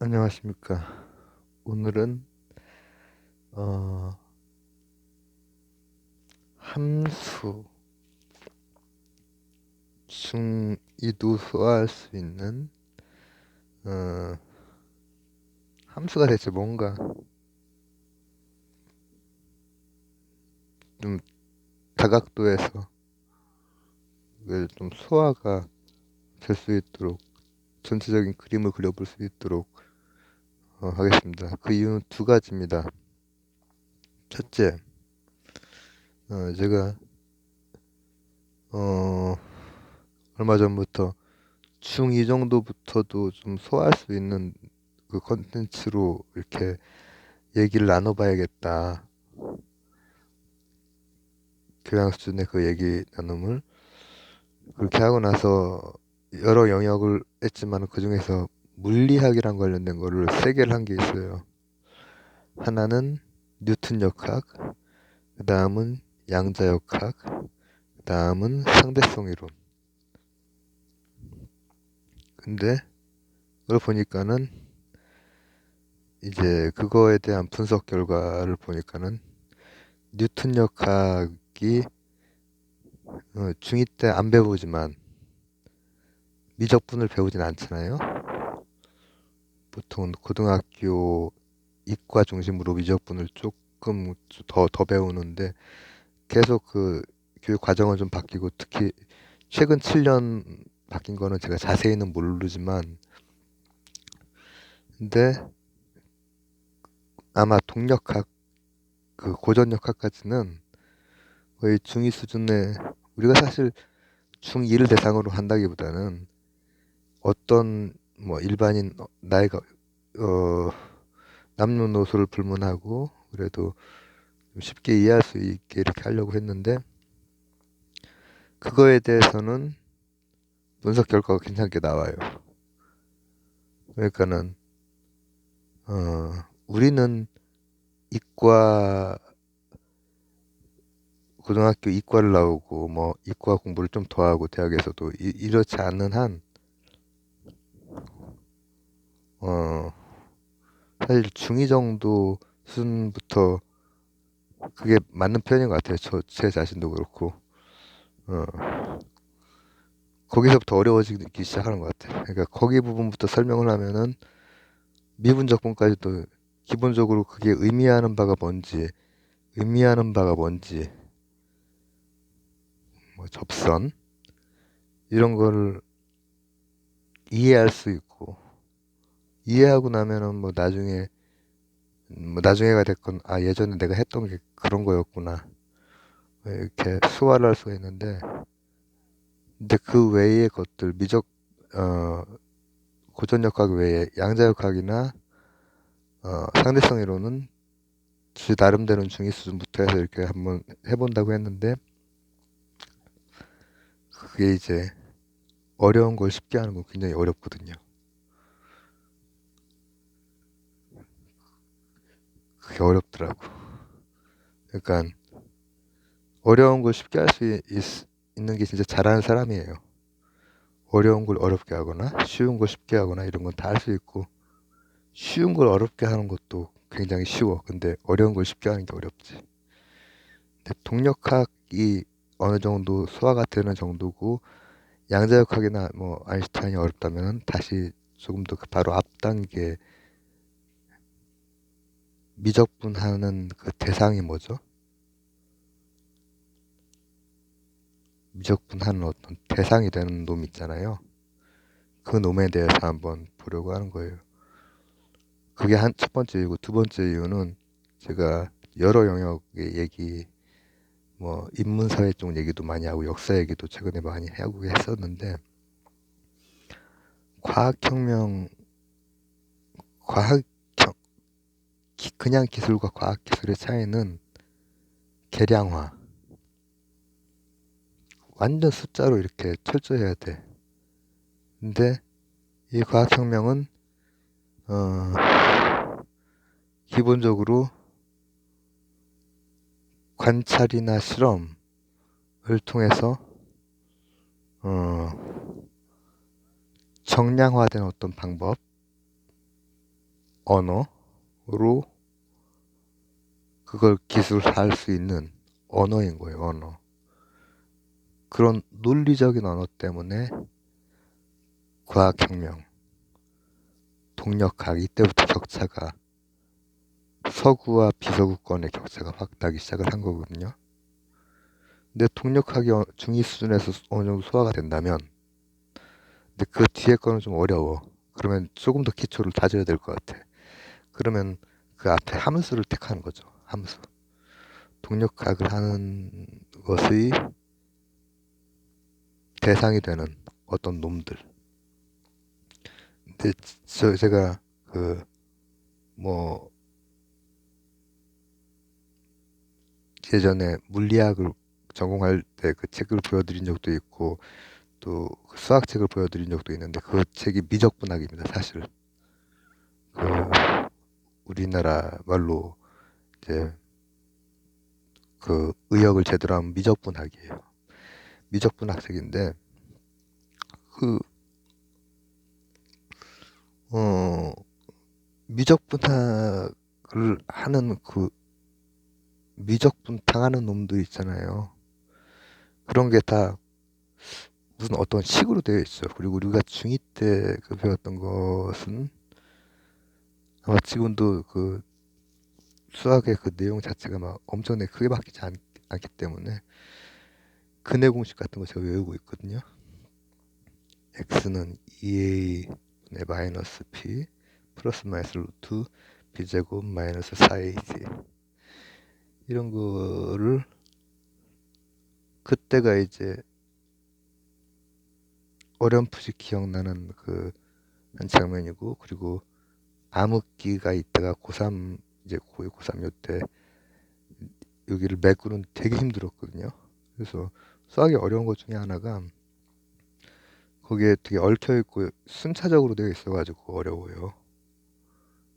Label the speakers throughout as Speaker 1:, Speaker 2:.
Speaker 1: 안녕하십니까. 오늘은 어, 함수 중2도 소화할 수 있는 어, 함수가 대체 뭔가 좀 다각도에서 좀 소화가 될 수 있도록 전체적인 그림을 그려볼 수 있도록 하겠습니다. 그 이유는 두 가지입니다. 첫째, 제가 어, 얼마 전부터 중2 정도부터도 좀 소화할 수 있는 그 컨텐츠로 이렇게 얘기를 나눠봐야겠다. 교양 수준의 그 얘기 나눔을 그렇게 하고 나서 여러 영역을 했지만 그 중에서 물리학이랑 관련된 거를 세 개를 한 게 있어요. 하나는 뉴턴 역학, 그 다음은 양자 역학, 그 다음은 상대성 이론. 근데 그걸 보니까는 이제 그거에 대한 분석 결과를 보니까는 뉴턴 역학이 중2 때 안 배우지만 미적분을 배우진 않잖아요. 보통 고등학교 이과 중심으로 미적분을 조금 더 배우는데 계속 그 교육 과정은 좀 바뀌고 특히 최근 7년 바뀐 거는 제가 자세히는 모르지만 근데 아마 동력학 그 고전역학까지는 거의 중2 수준의 우리가 사실 중2를 대상으로 한다기보다는 어떤 뭐 일반인 나이가 남녀노소를 불문하고 그래도 좀 쉽게 이해할 수 있게 이렇게 하려고 했는데 그거에 대해서는 분석 결과가 괜찮게 나와요. 그러니까는 우리는 이과 고등학교 이과를 나오고 뭐 이과 공부를 좀 더 하고 대학에서도 이렇지 않은 한 어, 사실 중2 정도 수준부터 그게 맞는 표현인 것 같아요. 제 자신도 그렇고 어, 거기서부터 어려워지기 시작하는 것 같아요. 그러니까 거기 부분부터 설명을 하면은 미분적분까지도 기본적으로 그게 의미하는 바가 뭔지 뭐 접선 이런 거를 이해할 수 있고 이해하고 나면은 뭐 나중에가 됐건 아 예전에 내가 했던 게 그런 거였구나 이렇게 수화를 할 수가 있는데 근데 그 외의 것들 어 고전역학 외에 양자역학이나 상대성 이론은 제 나름대로는 중위 수준부터 해서 이렇게 한번 해본다고 했는데 그게 이제 어려운 걸 쉽게 하는 건 굉장히 어렵거든요. 그게 어렵더라고. 그러니까 어려운 걸 쉽게 할 수 있는 게 진짜 잘하는 사람이에요. 어려운 걸 어렵게 하거나 쉬운 걸 쉽게 하거나 이런 건 다 할 수 있고 쉬운 걸 어렵게 하는 것도 굉장히 쉬워. 근데 어려운 걸 쉽게 하는 게 어렵지. 근데 동력학이 어느 정도 소화가 되는 정도고 양자역학이나 뭐 아인슈타인이 어렵다면 다시 조금 더 그 바로 앞 단계 미적분하는 그 대상이 뭐죠? 미적분하는 어떤 대상이 되는 놈 있잖아요. 그 놈에 대해서 한번 보려고 하는 거예요. 그게 첫 번째 이유고 두 번째 이유는 제가 여러 영역의 얘기 뭐 인문사회 쪽 얘기도 많이 하고 역사 얘기도 최근에 많이 하고 했었는데 과학혁명 과학 그냥 기술과 과학 기술의 차이는 계량화 완전 숫자로 이렇게 철저해야 돼. 근데 이 과학혁명은 기본적으로 관찰이나 실험을 통해서 어, 정량화된 어떤 방법 언어로 그걸 기술할 수 있는 언어인 거예요, 언어. 그런 논리적인 언어 때문에 과학혁명, 동력학 이때부터 격차가 서구와 비서구권의 격차가 확 나기 시작을 한 거거든요. 근데 동력학이 중2 수준에서 어느 정도 소화가 된다면 근데 그 뒤에 거는 좀 어려워. 그러면 조금 더 기초를 다져야 될 것 같아. 그러면 그 앞에 함수를 택하는 거죠. 함수. 동력학을 하는 것의 대상이 되는 어떤 놈들. 근데 제가 뭐 예전에 물리학을 전공할 때 그 책을 보여드린 적도 있고 또 수학책을 보여드린 적도 있는데 그 책이 미적분학입니다. 사실 그 우리나라 말로 이제 그 의역을 제대로 하면 미적분학이에요. 미적분학 책인데 그 미적분학을 하는 그 미적분 당하는 놈들 있잖아요. 그런 게 다 무슨 어떤 식으로 되어 있어요. 그리고 우리가 중2 때 그 배웠던 것은 아마 지금도 그 수학의 그 내용 자체가 막 엄청나게 크게 바뀌지 않기 때문에 근해 공식 같은 거 제가 외우고 있거든요. x는 2a분의 마이너스 p 플러스 마이너스 루트 b제곱 마이너스 4ac 이런 거를 그때가 이제 어렴풋이 기억나는 그 한 장면이고 그리고 암흑기가 있다가 고3 이제 고2 고3 요때 여기를 메꾸는 되게 힘들었거든요. 그래서 수학이 어려운 것 중에 하나가 거기에 되게 얽혀있고 순차적으로 되어 있어가지고 어려워요.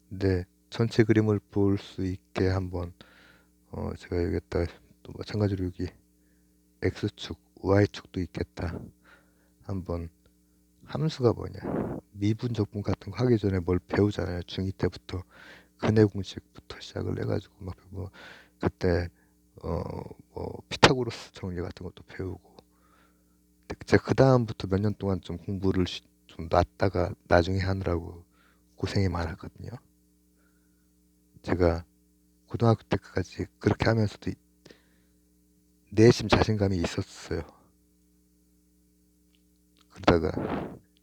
Speaker 1: 근데 전체 그림을 볼 수 있게 한번 제가 여기다 또 마찬가지로 여기 X축, Y축도 있겠다. 한번 함수가 뭐냐 미분적분 같은 거 하기 전에 뭘 배우잖아요. 중2 때부터 근해 공식부터 시작을 해가지고 막 뭐 그때 뭐 피타고라스 정리 같은 것도 배우고 제가 그 다음부터 몇 년 동안 좀 공부를 좀 놨다가 나중에 하느라고 고생이 많았거든요. 제가 고등학교 때까지 그렇게 하면서도 내심 자신감이 있었어요. 그러다가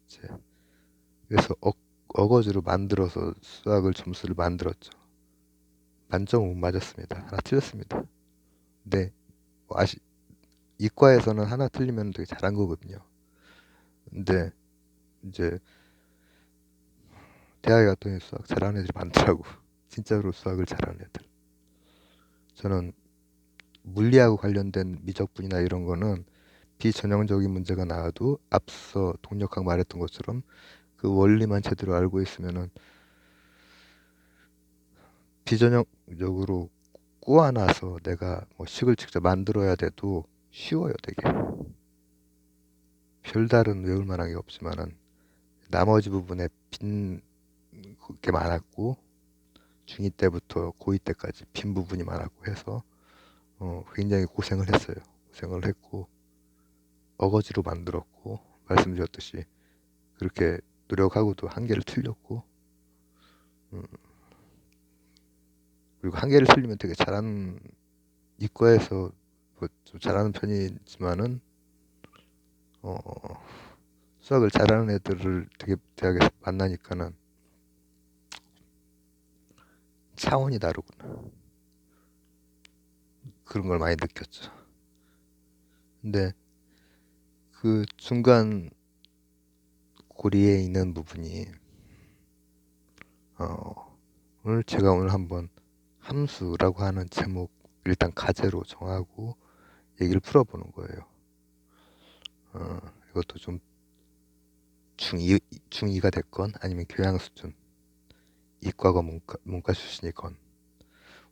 Speaker 1: 이제 그래서 어거지로 만들어서 수학을 점수를 만들었죠. 만점은 못 맞았습니다. 하나 틀렸습니다. 근데 뭐 이과에서는 하나 틀리면 되게 잘한 거거든요. 근데 이제 대학에 갔더니 수학 잘하는 애들이 많더라고. 진짜로 수학을 잘하는 애들. 저는 물리하고 관련된 미적분이나 이런 거는 비전형적인 문제가 나와도 앞서 동력학 말했던 것처럼 그 원리만 제대로 알고 있으면은 비전형적으로 꼬아놔서 내가 뭐 식을 직접 만들어야 돼도 쉬워요, 되게. 별다른 외울 만한 게 없지만은 나머지 부분에 빈 게 많았고 중2 때부터 고2 때까지 빈 부분이 많았고 해서 굉장히 고생을 했어요. 고생을 했고 어거지로 만들었고 말씀드렸듯이 그렇게 노력하고도 한 개를 틀렸고 그리고 한 개를 틀리면 되게 잘하는 이과에서 뭐좀 잘하는 편이지만은 어, 수학을 잘하는 애들을 되게 대학에서 만나니까는 차원이 다르구나 그런 걸 많이 느꼈죠. 근데 그 중간 고리에 있는 부분이 오늘 한번 함수라고 하는 제목 일단 가제로 정하고 얘기를 풀어보는 거예요. 이것도 좀 중2가 됐건 아니면 교양 수준 이과가 문과 출신이건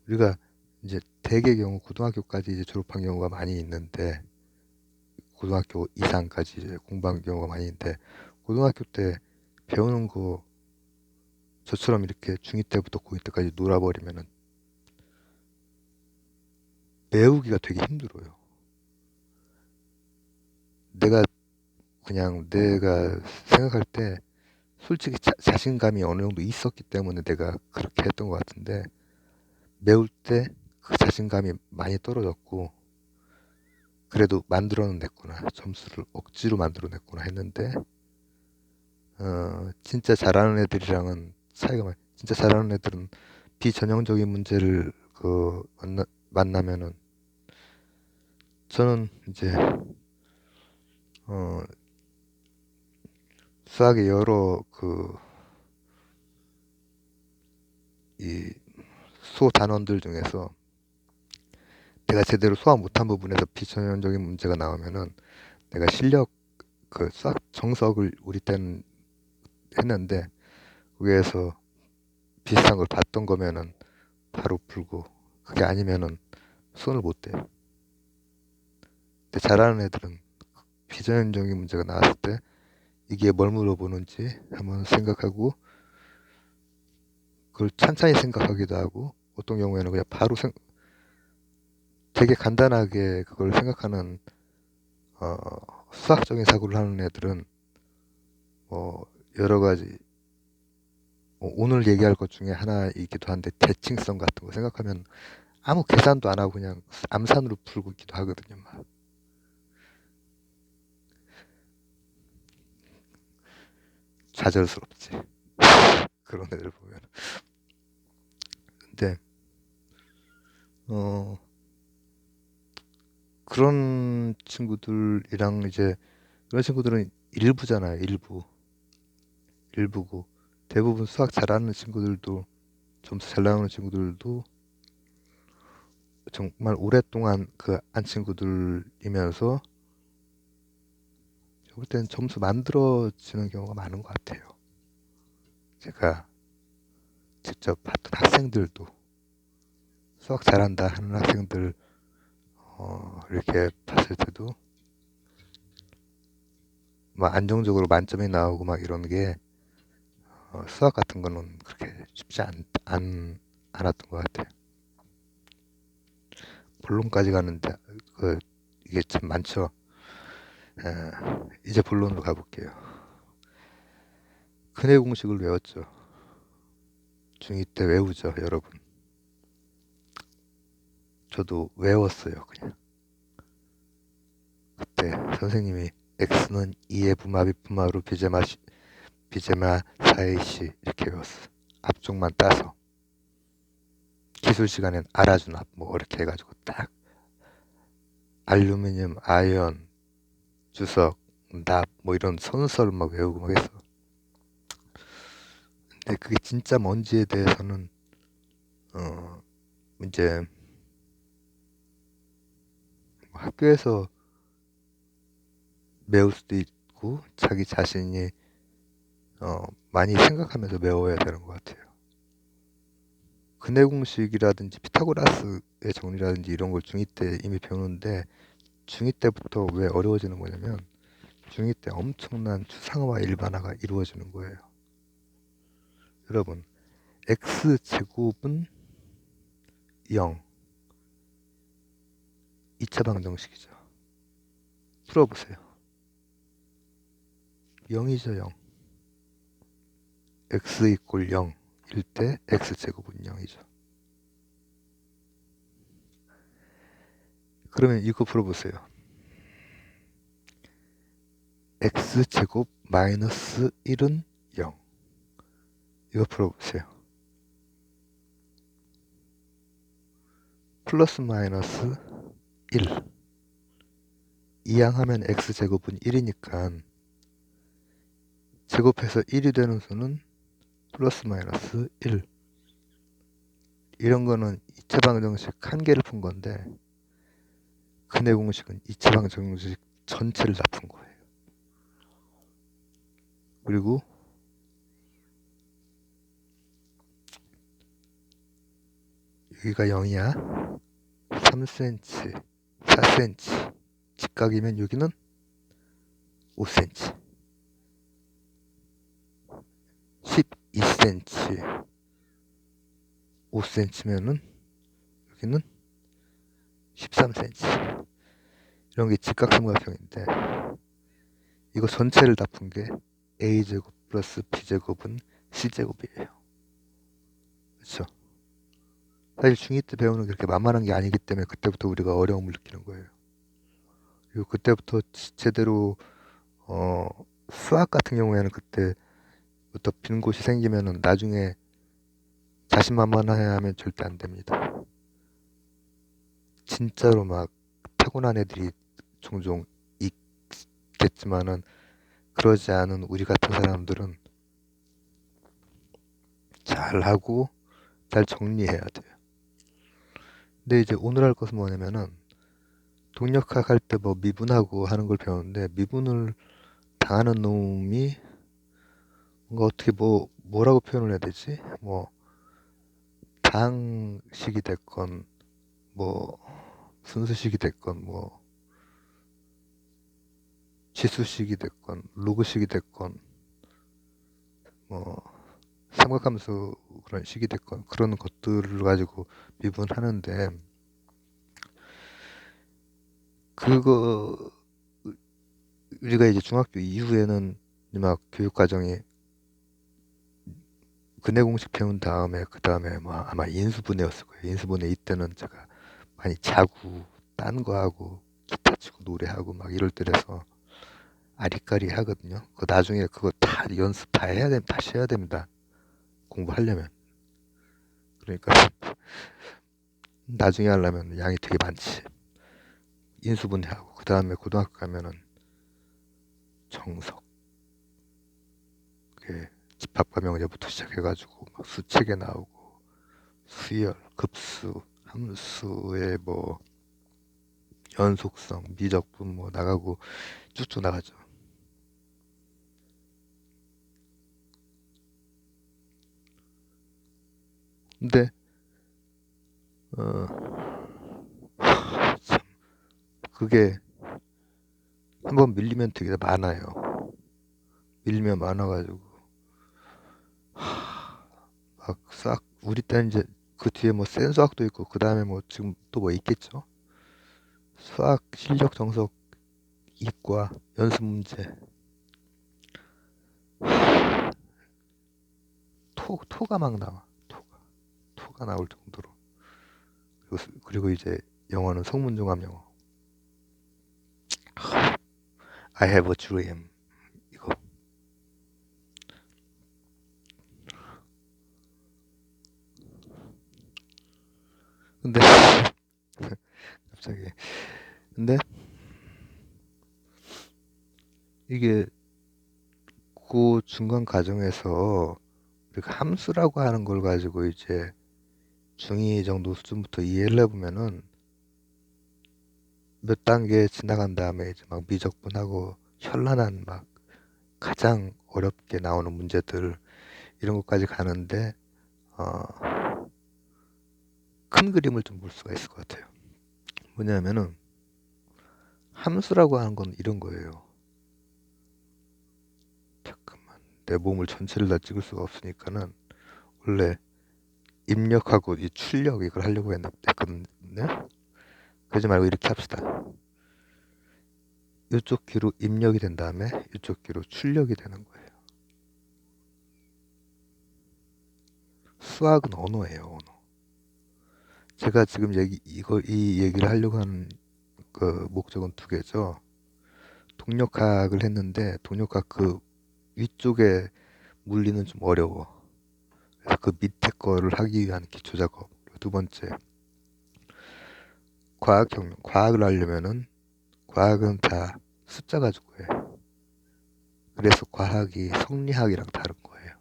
Speaker 1: 우리가 이제 대개 경우 고등학교까지 이제 졸업한 경우가 많이 있는데 고등학교 이상까지 이제 공부한 경우가 많이 있는데 고등학교 때 배우는 거 저처럼 이렇게 중2 때부터 고2 때까지 놀아버리면은 메우기가 되게 힘들어요. 내가 생각할 때 솔직히 자신감이 어느 정도 있었기 때문에 내가 그렇게 했던 것 같은데, 메울 때 그 자신감이 많이 떨어졌고, 그래도 만들어는 냈구나, 점수를 억지로 만들어냈구나 했는데, 진짜 잘하는 애들이랑은 차이가 많이. 진짜 잘하는 애들은 비전형적인 문제를 만나면은, 저는 이제 어, 수학의 여러 이 소단원들 중에서 내가 제대로 소화 못한 부분에서 비전형적인 문제가 나오면은, 내가 실력 수학 정석을 우리 때는 했는데, 위에서 비슷한 걸 봤던 거면은 바로 풀고, 그게 아니면은 손을 못 대. 근데 잘하는 애들은 비전형적인 문제가 나왔을 때 이게 뭘 물어보는지 한번 생각하고, 그걸 찬찬히 생각하기도 하고, 어떤 경우에는 그냥 바로 되게 간단하게 그걸 생각하는 어, 수학적인 사고를 하는 애들은 여러 가지, 오늘 얘기할 것 중에 하나이기도 한데, 대칭성 같은 거 생각하면 아무 계산도 안 하고 그냥 암산으로 풀고 있기도 하거든요. 막. 좌절스럽지. 그런 애들 보면. 근데 어, 그런 친구들이랑 이제, 그런 친구들은 일부잖아요. 일부고, 대부분 수학 잘하는 친구들도, 점수 잘 나오는 친구들도 정말 오랫동안 한 친구들이면서, 볼 때는 점수 만들어지는 경우가 많은 것 같아요. 제가 직접 봤던 학생들도, 수학 잘한다 하는 학생들 이렇게 봤을 때도 막 안정적으로 만점이 나오고 막 이런 게, 수학 같은 거는 그렇게 쉽지 않았던 것 같아요. 본론까지 가는데 이게 참 많죠. 이제 본론으로 가볼게요. 근해 공식을 외웠죠. 중2 때 외우죠, 여러분. 저도 외웠어요, 그냥. 그때 선생님이 x는 2의 분마비 분마로 비제마 4ac 이렇게 외웠어. 앞쪽만 따서. 기술 시간엔 알아준 앞 뭐 이렇게 해가지고 딱 알루미늄, 아연, 주석, 납 뭐 이런 선수를 막 외우고 막 했어. 근데 그게 진짜 뭔지에 대해서는 이제 학교에서 외울 수도 있고, 자기 자신이 많이 생각하면서 외워야 되는 것 같아요. 근해 공식이라든지 피타고라스의 정리라든지 이런 걸 중2 때 이미 배우는데, 중2 때부터 왜 어려워지는 거냐면, 중2 때 엄청난 추상화 일반화가 이루어지는 거예요. 여러분, x제곱은 0, 2차 방정식이죠. 풀어보세요. 0이죠, 0. x 이꼴 0일 때 x제곱은 0이죠. 그러면 이거 풀어보세요. x제곱 마이너스 1은 0. 이거 풀어보세요. 플러스 마이너스 1. 이항하면 x제곱은 1이니까 제곱해서 1이 되는 수는 플러스 마이너스 1. 이런 거는 2차 방정식 한 개를 푼 건데, 근해 공식은 2차 방정식 전체를 다 푼 거예요. 그리고 여기가 0이야. 3cm, 4cm. 직각이면 여기는 5cm. 2cm, 5cm면은 여기는 13cm. 이런 게 직각삼각형인데 이거 전체를 다 푼 게 a제곱 플러스 b제곱은 c제곱이에요. 그렇죠? 사실 중2 때 배우는 게 그렇게 만만한 게 아니기 때문에 그때부터 우리가 어려움을 느끼는 거예요. 그리고 그때부터 제대로 수학 같은 경우에는 그때부터 빈 곳이 생기면은 나중에 자신만만해야 하면 절대 안 됩니다. 진짜로 막 타고난 애들이 종종 있겠지만은 그러지 않은 우리 같은 사람들은 잘하고 잘 정리해야 돼요. 근데 이제 오늘 할 것은 뭐냐면은 동력학 할 때 뭐 미분하고 하는 걸 배우는데 미분을 당하는 놈이 뭔가 어떻게 뭐라고 표현을 해야 되지? 뭐 당식이 됐건 뭐 순수식이 됐건 뭐 지수식이 됐건 로그식이 됐건 뭐 삼각함수 그런 식이 됐건 그런 것들을 가지고 미분하는데 그거 우리가 이제 중학교 이후에는 막 교육과정이 근해 공식 배운 다음에 그 다음에 뭐 아마 인수분해였을 거예요. 인수분해 이때는 제가 많이 자고 딴 거 하고 기타 치고 노래하고 막 이럴 때라서 아리까리 하거든요. 그 나중에 그거 다 연습 다 해야 됩니다. 다시 해야 됩니다. 공부하려면. 그러니까 나중에 하려면 양이 되게 많지. 인수분해하고 그 다음에 고등학교 가면은 정석, 그게 집합과 명제부터 시작해가지고 막 수체계 나오고 수열, 급수, 함수의 뭐 연속성, 미적분 뭐 나가고 쭉쭉 나가죠. 근데 참 그게 한번 밀리면 되게 많아요. 밀리면 많아가지고 막 싹 우리 때는 이제 그 뒤에 뭐 센 수학도 있고 그 다음에 뭐 지금 또 뭐 있겠죠. 수학 실력 정석 이과 연습 문제 토가 막 나와. 토가 나올 정도로. 그리고 이제 영어는 성문종합 영어. I have a dream. 이거. 근데 갑자기. 근데 이게 그 중간 과정에서 우리가 함수라고 하는 걸 가지고 이제 중2 정도 수준부터 이해를 해보면은 몇 단계 지나간 다음에 이제 막 미적분하고 현란한 막 가장 어렵게 나오는 문제들 이런 것까지 가는데 큰 그림을 좀 볼 수가 있을 것 같아요. 뭐냐면은 함수라고 하는 건 이런 거예요. 잠깐만 내 몸을 전체를 다 찍을 수가 없으니까는 원래 입력하고 이 출력 이걸 하려고 했거든요. 그러지 말고 이렇게 합시다. 이쪽 귀로 입력이 된 다음에 이쪽 귀로 출력이 되는 거예요. 수학은 언어예요, 언어. 제가 지금 이 얘기를 하려고 하는 그 목적은 두 개죠. 동력학을 했는데 동력학 그 위쪽에 물리는 좀 어려워. 그래서 그 밑에 거를 하기 위한 기초 작업. 두 번째, 과학을 하려면은 과학은 다 숫자 가지고 해. 그래서 과학이 성리학이랑 다른 거예요.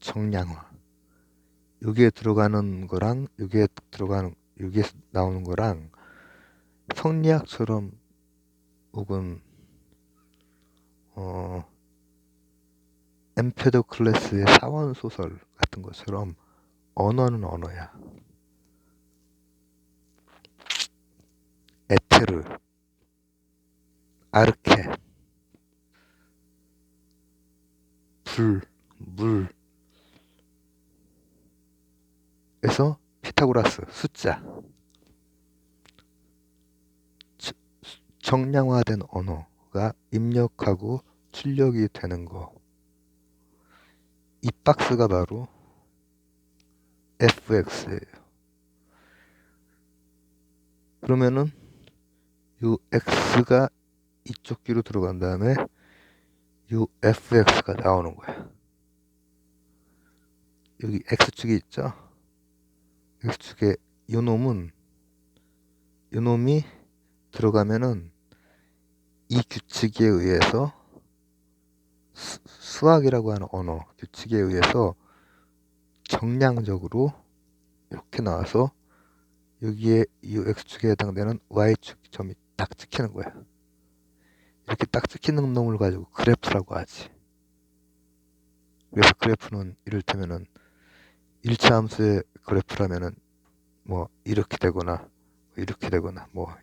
Speaker 1: 정량화. 여기에 들어가는 거랑 여기에 나오는 거랑 성리학처럼 혹은 엠페도클레스의 사원 소설 같은 것처럼 언어는 언어야. 에테르, 아르케 물에서 피타고라스 숫자 정량화된 언어가 입력하고 출력이 되는 거, 이 박스가 바로 fx예요. 그러면은 요 x가 이쪽 귀로 들어간 다음에 요 fx가 나오는 거야. 여기 x축이 있죠? x축에 요 놈이 들어가면은 이 규칙에 의해서 수학이라고 하는 언어 규칙에 의해서 정량적으로 이렇게 나와서 여기에 이 x축에 해당되는 y축 점이 딱 찍히는 거야. 이렇게 딱 찍히는 놈을 가지고 그래프라고 하지. 그래서 그래프는 이를테면은 1차 함수의 그래프라면은 뭐 이렇게 되거나 뭐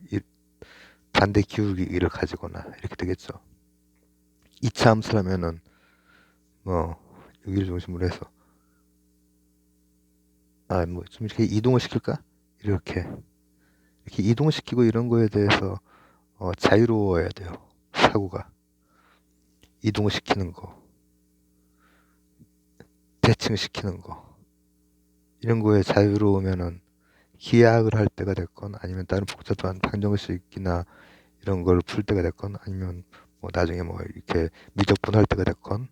Speaker 1: 반대 기울기를 가지거나 이렇게 되겠죠. 2차 함수라면은 뭐 여기를 중심으로 해서 뭐 좀 이렇게 이동을 시킬까? 이렇게 이동시키고 이런 거에 대해서 자유로워야 돼요. 사고가 이동시키는 거, 대칭시키는 거 이런 거에 자유로우면은 기하학을 할 때가 됐건 아니면 다른 복잡한 방정식이나 이런 걸 풀 때가 됐건 아니면 뭐 나중에 뭐 이렇게 미적분할 때가 됐건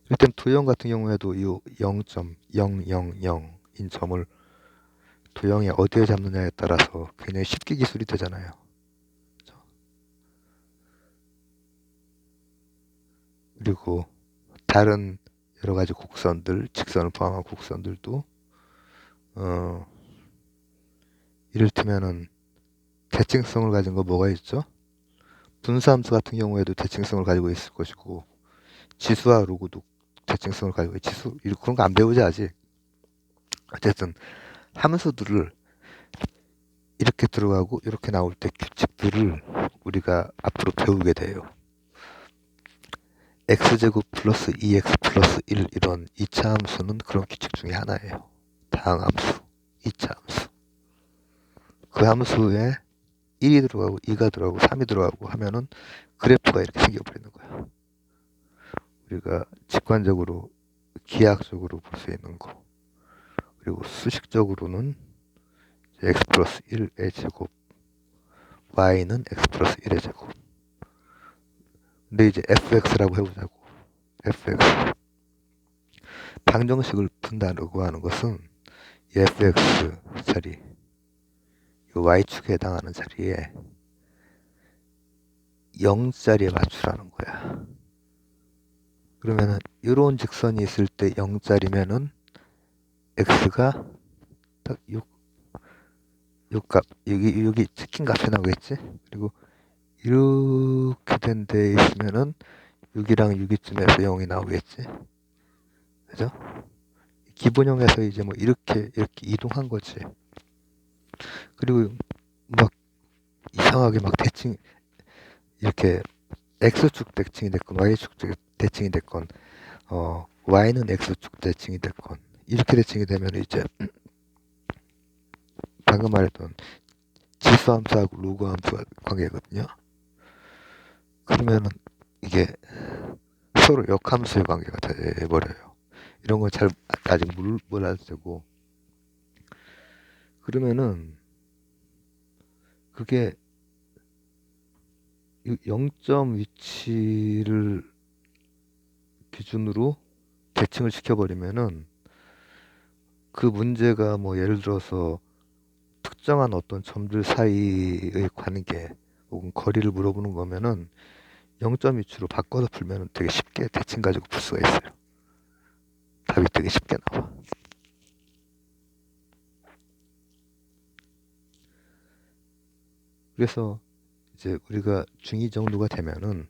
Speaker 1: 일단 도형 같은 경우에도 이 0.000인 점을 도형이 어디에 잡느냐에 따라서 굉장히 쉽게 기술이 되잖아요. 그렇죠? 그리고 다른 여러 가지 곡선들, 직선을 포함한 곡선들도 이를테면은 대칭성을 가진 거 뭐가 있죠? 분수함수 같은 경우에도 대칭성을 가지고 있을 것이고 지수와 로그도 대칭성을 가지고 지수 그런 거 안 배우지 아직. 어쨌든 함수들을 이렇게 들어가고 이렇게 나올 때 규칙들을 우리가 앞으로 배우게 돼요. x제곱 플러스 2x 플러스 1 이런 2차 함수는 그런 규칙 중에 하나예요. 다항함수, 2차 함수. 그 함수에 1이 들어가고 2가 들어가고 3이 들어가고 하면은 그래프가 이렇게 생겨버리는 거야. 우리가 직관적으로 기하학적으로 볼 수 있는 거. 그리고 수식적으로는 x 플러스 1의 제곱, y는 x 플러스 1의 제곱. 근데 이제 fx라고 해보자고. fx. 방정식을 푼다고 하는 것은 이 fx 자리, 이 y축에 해당하는 자리에 0자리에 맞추라는 거야. 그러면은 이런 직선이 있을 때 0자리면은 x가 딱 요 값, 여기 찍힌 값이 나오겠지? 그리고 이렇게 된 데 있으면은 6이랑 6이쯤에서 0이 나오겠지? 그죠? 기본형에서 이제 뭐 이렇게 이동한 거지. 그리고 막 이상하게 막 대칭 이렇게 x축 대칭이 됐건 y축 대칭이 됐건 y는 x축 대칭이 됐건 이렇게 대칭이 되면 이제 방금 말했던 지수함수하고 로그함수 관계거든요. 그러면은 이게 서로 역함수의 관계가 돼버려요. 이런 건 잘 아직 몰라도 되고 그러면은 그게 0점 위치를 기준으로 대칭을 시켜버리면은 그 문제가 뭐 예를 들어서 특정한 어떤 점들 사이의 관계 혹은 거리를 물어보는 거면은 0점 위치로 바꿔서 풀면 되게 쉽게 대칭 가지고 풀 수가 있어요. 답이 되게 쉽게 나와. 그래서 이제 우리가 중2 정도가 되면은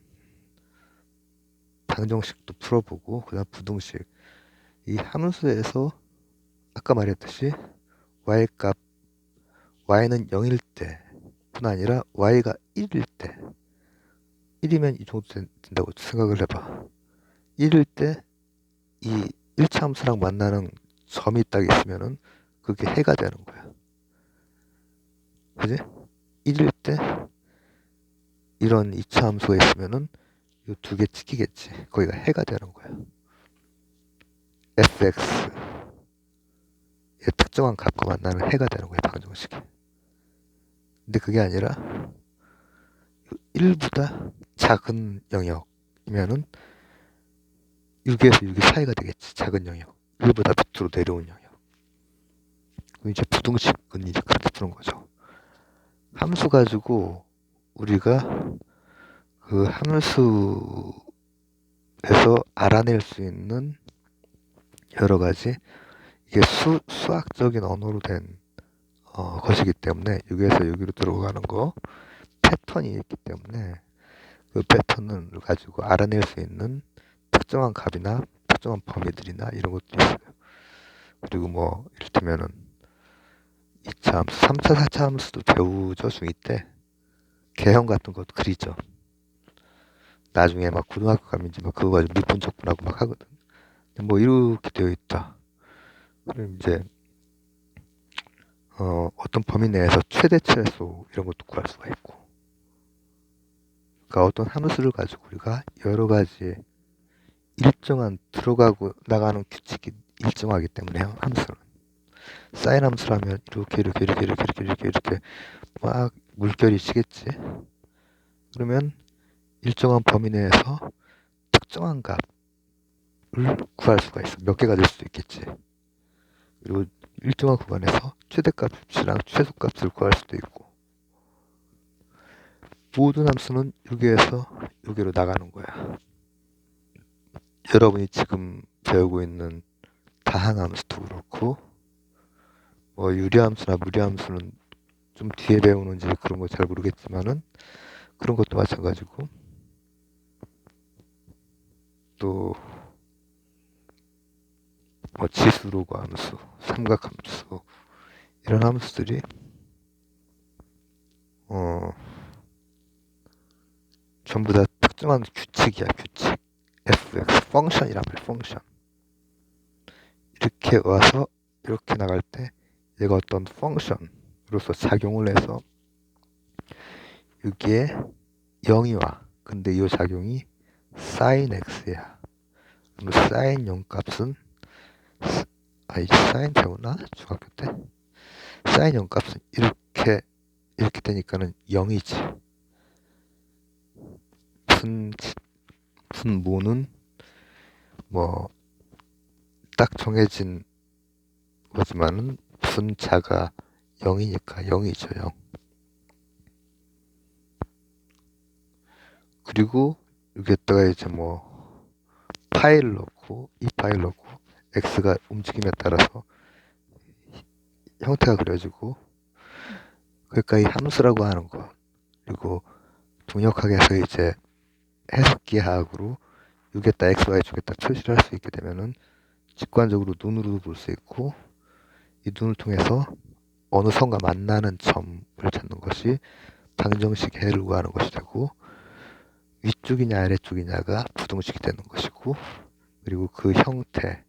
Speaker 1: 방정식도 풀어보고 그다음 부등식 이 함수에서 아까 말했듯이 y값 y는 0일 때뿐 아니라 y가 1일 때 1이면 이 정도 된다고 생각을 해봐. 이럴 때 이 1차 함수랑 만나는 점이 딱 있으면은 그게 해가 되는 거야. 그지? 이럴 때 이런 2차 함수가 있으면은 이 두 개 찍히겠지. 거기가 해가 되는 거야. fx의 특정한 값과 만나는 해가 되는 거야, 방정식이. 근데 그게 아니라 1보다 작은 영역이면은 6에서 6이 사이가 되겠지. 작은 영역. 1보다 밑으로 내려온 영역. 이제 부등식은 이제 그렇게 푸는 거죠. 함수 가지고 우리가 그 함수에서 알아낼 수 있는 여러 가지 이게 수학적인 언어로 된 것이기 때문에 6에서 6으로 들어가는 거 패턴이 있기 때문에 그 패턴을 가지고 알아낼 수 있는 특정한 값이나 특정한 범위들이나 이런 것도 있어요. 그리고 뭐 이를테면은 2차 함수, 3차, 4차 함수도 배우죠. 중2 때 개형 같은 것도 그리죠. 나중에 막 고등학교 가면 이제 막 그거 가지고 미분 척분하고 막 하거든. 뭐 이렇게 되어 있다. 그럼 이제 어떤 범위 내에서 최대 최소 이런 것도 구할 수가 있고. 그러니까 어떤 함수를 가지고 우리가 여러 가지 일정한 들어가고 나가는 규칙이 일정하기 때문에 함수는 사인 함수라면 이렇게 막 물결이 치겠지. 그러면 일정한 범위 내에서 특정한 값을 구할 수가 있어. 몇 개가 될 수도 있겠지. 그리고 일정한 구간에서 최대값이랑 최소값을 구할 수도 있고. 모든 함수는 여기에서 여기로 나가는 거야. 여러분이 지금 배우고 있는 다항함수도 그렇고 뭐 유리함수나 무리함수는 좀 뒤에 배우는지 그런 거 잘 모르겠지만은 그런 것도 마찬가지고 또 뭐 지수로그 함수, 삼각함수 이런 함수들이 전부 다 특정한 규칙이야. 규칙. fx 펑션이란 말이야. 펑션. 이렇게 와서 이렇게 나갈 때 얘가 어떤 펑션으로서 작용을 해서 여기에 0이 와. 근데 이 작용이 sin x야. 그럼 sin 0값은 이제 sin 배우나? 중학교 때? sin 0값은 이렇게 되니까는 0이지. 분모는 뭐 딱 정해진 거지만은 분자가 0이니까 0이죠. 0. 그리고 여기에다가 이제 뭐 파일을 넣고 이 파일 넣고 x가 움직임에 따라서 형태가 그려지고 그러니까 이 함수라고 하는 거 그리고 동역학에서 이제 해석기하학으로 여기에다 x, y 쪽에다 표시를 할 수 있게 되면은 직관적으로 눈으로도 볼 수 있고 이 눈을 통해서 어느 선과 만나는 점을 찾는 것이 방정식 해를 구하는 것이 되고 위쪽이냐 아래쪽이냐가 부등식이 되는 것이고 그리고 그 형태의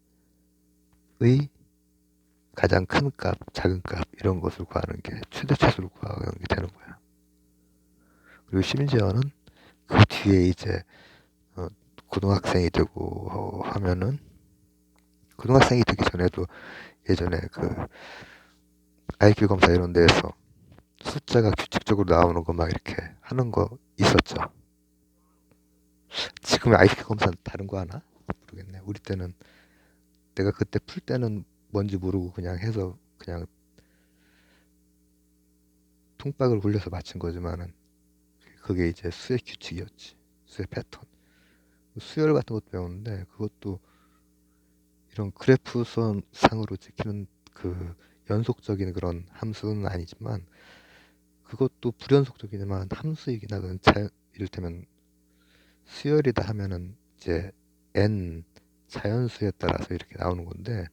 Speaker 1: 가장 큰 값, 작은 값 이런 것을 구하는 게 최대 최소를 구하는 게 되는 거야. 그리고 심지어는 그 뒤에 이제 고등학생이 되고 하면은 고등학생이 되기 전에도 예전에 그 IQ 검사 이런 데에서 숫자가 규칙적으로 나오는 거 막 이렇게 하는 거 있었죠. 지금 IQ 검사는 다른 거 하나? 모르겠네. 우리 때는 내가 그때 풀 때는 뭔지 모르고 그냥 해서 그냥 통박을 굴려서 맞춘 거지만은 그게 이제 수의 규칙이었지. 수의 패턴. 수열 같은 것도 배웠는데 그것도 이런 그래프선 상으로 찍히는 그 연속적인 그런 함수는 아니지만 그것도 불연속적이지만 함수이긴 하거든. 이를테면 수열이다 하면은 이제 n 자연수에 따라서 이렇게 나오는 건데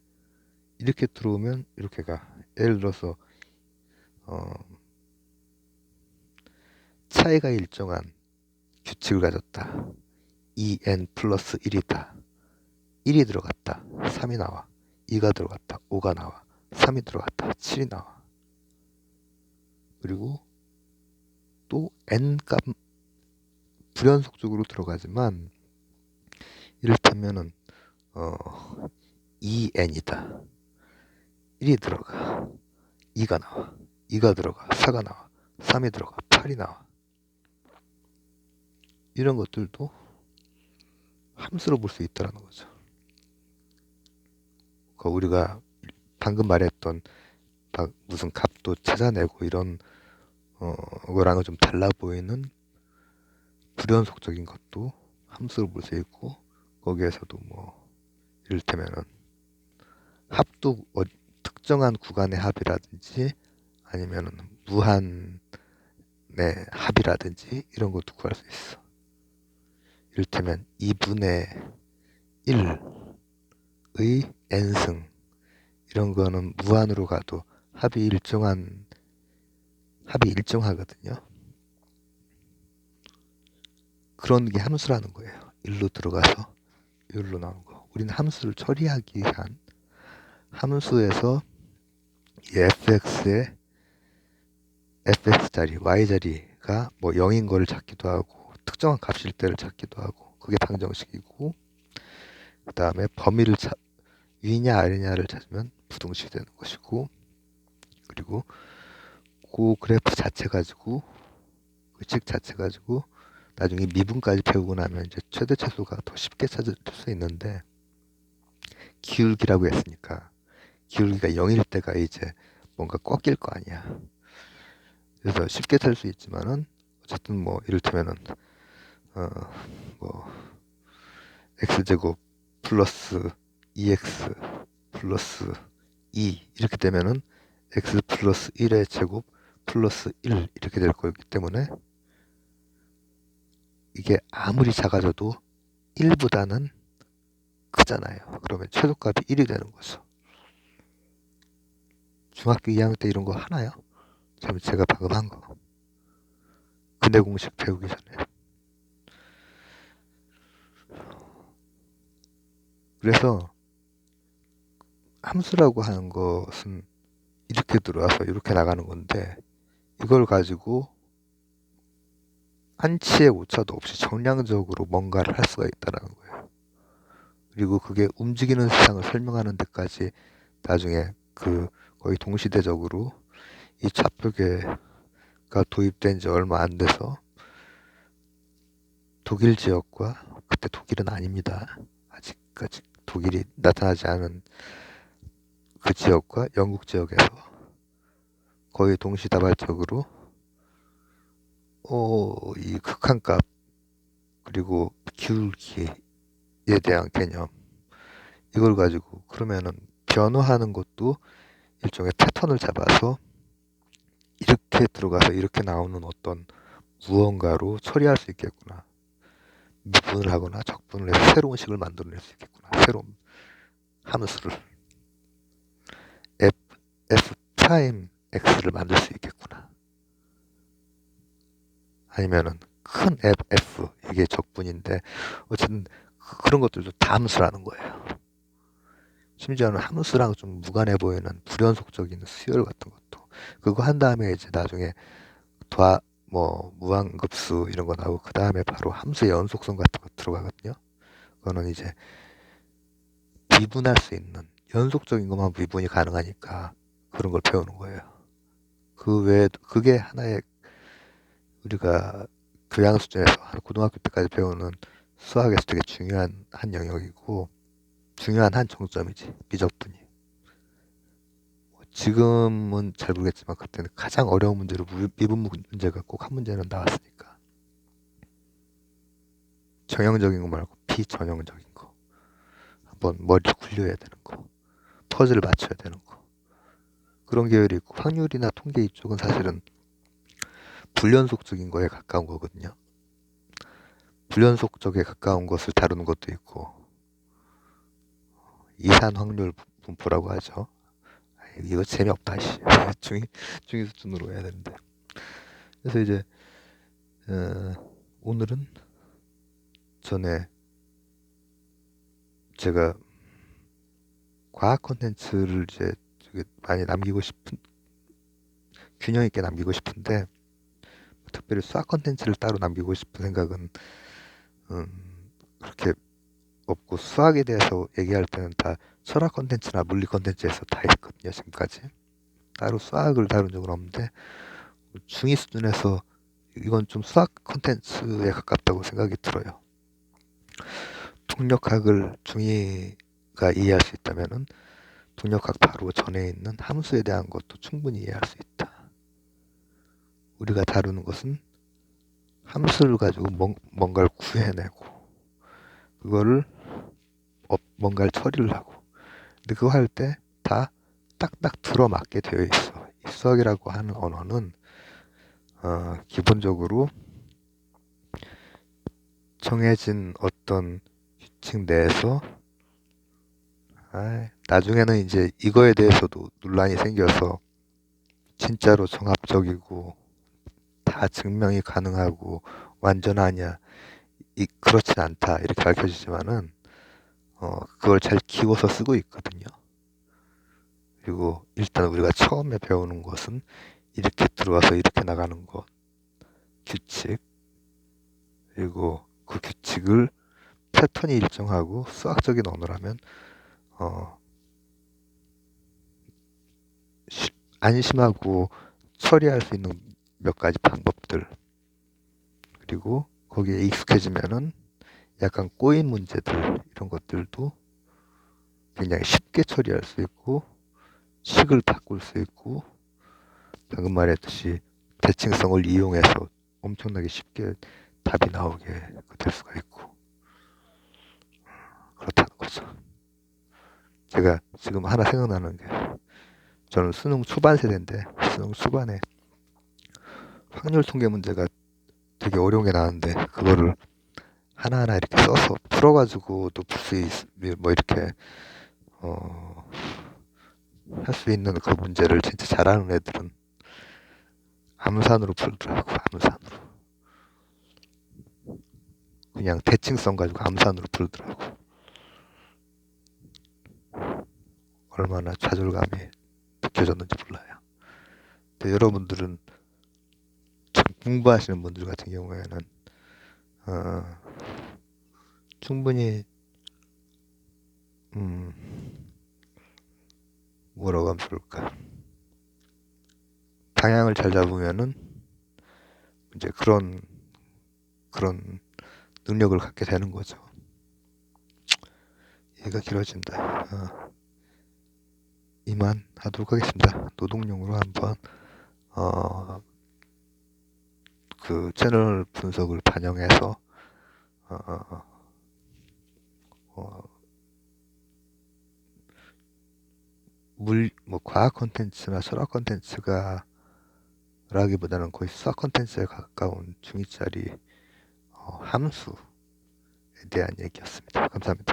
Speaker 1: 이렇게 들어오면 이렇게 가. 예를 들어서 차이가 일정한 규칙을 가졌다. 2n 플러스 1이다. 1이 들어갔다. 3이 나와. 2가 들어갔다. 5가 나와. 3이 들어갔다. 7이 나와. 그리고 또 n값 불연속적으로 들어가지만 이를테면은 2n이다. 1이 들어가. 2가 나와. 2가 들어가. 4가 나와. 3이 들어가. 8이 나와. 이런 것들도 함수로 볼 수 있다는 거죠. 우리가 방금 말했던 무슨 값도 찾아내고 이런 거랑은 좀 달라 보이는 불연속적인 것도 함수로 볼 수 있고, 거기에서도 뭐 이를테면은 합도 특정한 구간의 합이라든지 아니면은 무한의 합이라든지 이런 것도 구할 수 있어. 이를테면 2분의 1의 n승 이런 거는 무한으로 가도 합이 일정하거든요. 그런 게 함수라는 거예요. 1로 들어가서 1로 나오는 거. 우리는 함수를 처리하기 위한 함수에서 이 fx의 fx자리, y자리가 뭐 0인 거를 찾기도 하고 특정한 값일 때를 찾기도 하고, 그게 방정식이고, 그 다음에 범위를 위냐 아래냐를 찾으면 부등식이 되는 것이고, 그리고 그 그래프 자체 가지고, 그 식 자체 가지고 나중에 미분까지 배우고 나면 이제 최대 최소가 더 쉽게 찾을 수 있는데, 기울기라고 했으니까 기울기가 0일 때가 이제 뭔가 꺾일 거 아니야. 그래서 쉽게 찾을 수 있지만은 어쨌든 뭐 이를테면은 뭐 x제곱 플러스 2x 플러스 2 이렇게 되면은 x 플러스 1의 제곱 플러스 1 이렇게 될 거기 때문에, 이게 아무리 작아져도 1보다는 크잖아요. 그러면 최소값이 1이 되는 거죠. 중학교 2학년 때 이런 거 하나요? 제가 방금 한 거. 근해 공식 배우기 전에. 그래서 함수라고 하는 것은 이렇게 들어와서 이렇게 나가는 건데, 이걸 가지고 한치의 오차도 없이 정량적으로 뭔가를 할 수가 있다는 거예요. 그리고 그게 움직이는 세상을 설명하는 데까지 나중에 거의 동시대적으로 이 좌표계가 도입된 지 얼마 안 돼서 독일 지역과, 그때 독일은 아닙니다. 아직까지 독일이 나타나지 않은 그 지역과 영국 지역에서 거의 동시다발적으로 이 극한값 그리고 기울기에 대한 개념, 이걸 가지고 그러면은 변화하는 것도 일종의 패턴을 잡아서 이렇게 들어가서 이렇게 나오는 어떤 무언가로 처리할 수 있겠구나. 미분을 하거나 적분을 해서 새로운 식을 만들어낼 수 있겠구나. 새로운 함수를 f 프라임 x를 만들 수 있겠구나. 아니면은 큰 f 이게 적분인데 어쨌든 그런 것들도 다 함수라는 거예요. 심지어는 함수랑 좀 무관해 보이는 불연속적인 수열 같은 것도, 그거 한 다음에 이제 나중에 무한급수 이런 거 나오고, 그 다음에 바로 함수의 연속성 같은 거 들어가거든요. 그거는 이제 미분할 수 있는 연속적인 것만 미분이 가능하니까 그런 걸 배우는 거예요. 그 외에 그게 하나의 우리가 교양 수준에서 고등학교 때까지 배우는 수학에서 되게 중요한 한 영역이고 중요한 한 정점이지, 미적분이. 지금은 잘 모르겠지만 그때는 가장 어려운 문제로 미분 문제가 꼭 한 문제는 나왔으니까. 전형적인 거 말고 비전형적인 거, 한번 머리를 굴려야 되는 거, 퍼즐을 맞춰야 되는 거, 그런 계열이 있고, 확률이나 통계 이쪽은 사실은 불연속적인 거에 가까운 거거든요. 불연속적에 가까운 것을 다루는 것도 있고, 이산 확률 분포라고 하죠. 이거 재미없다. 중위 수준으로 해야 되는데. 그래서 이제 오늘은 전에 제가 과학 콘텐츠를 이제 많이 남기고 싶은, 균형 있게 남기고 싶은데, 특별히 수학 콘텐츠를 따로 남기고 싶은 생각은 그렇게 없고, 수학에 대해서 얘기할 때는 다 철학 콘텐츠나 물리 콘텐츠에서 다 했거든요, 지금까지. 따로 수학을 다룬 적은 없는데, 중2 수준에서 이건 좀 수학 콘텐츠에 가깝다고 생각이 들어요. 동력학을 중2가 이해할 수 있다면은 동력학 바로 전에 있는 함수에 대한 것도 충분히 이해할 수 있다. 우리가 다루는 것은 함수를 가지고 뭔가를 구해내고 그거를 뭔가를 처리를 하고, 근데 그거 할 때 다 딱딱 들어맞게 되어 있어. 이 수학이라고 하는 언어는 기본적으로 정해진 어떤 규칙 내에서, 나중에는 이제 이거에 대해서도 논란이 생겨서 진짜로 종합적이고 다 증명이 가능하고 완전하냐, 그렇진 않다 이렇게 밝혀지지만은 그걸 잘 키워서 쓰고 있거든요. 그리고 일단 우리가 처음에 배우는 것은 이렇게 들어와서 이렇게 나가는 것, 규칙, 그리고 그 규칙을 패턴이 일정하고 수학적인 언어라면 안심하고 처리할 수 있는 몇 가지 방법들, 그리고 거기에 익숙해지면은 약간 꼬인 문제들, 이런 것들도 굉장히 쉽게 처리할 수 있고 식을 바꿀 수 있고, 방금 말했듯이 대칭성을 이용해서 엄청나게 쉽게 답이 나오게 될 수가 있고, 그렇다는 거죠. 제가 지금 하나 생각나는 게, 저는 수능 초반 세대인데 수능 초반에 확률 통계 문제가 되게 어려운 게 나왔는데, 그거를 하나하나 이렇게 써서 풀어가지고 또 풀 수 뭐 이렇게 할 수 있는 그 문제를 진짜 잘하는 애들은 암산으로 풀더라고. 암산으로 그냥 대칭성 가지고 암산으로 풀더라고. 얼마나 좌절감이 느껴졌는지 몰라요. 근데 여러분들은, 공부하시는 분들 같은 경우에는 충분히 뭐라고 하면 좋을까, 방향을 잘 잡으면은 이제 그런 능력을 갖게 되는 거죠. 얘가 길어진다. 이만 하도록 하겠습니다. 노동용으로 한번 그 채널 분석을 반영해서 뭐 과학 콘텐츠나 철학 콘텐츠가 라기보다는 거의 수학 콘텐츠에 가까운 중2짜리 함수에 대한 얘기였습니다. 감사합니다.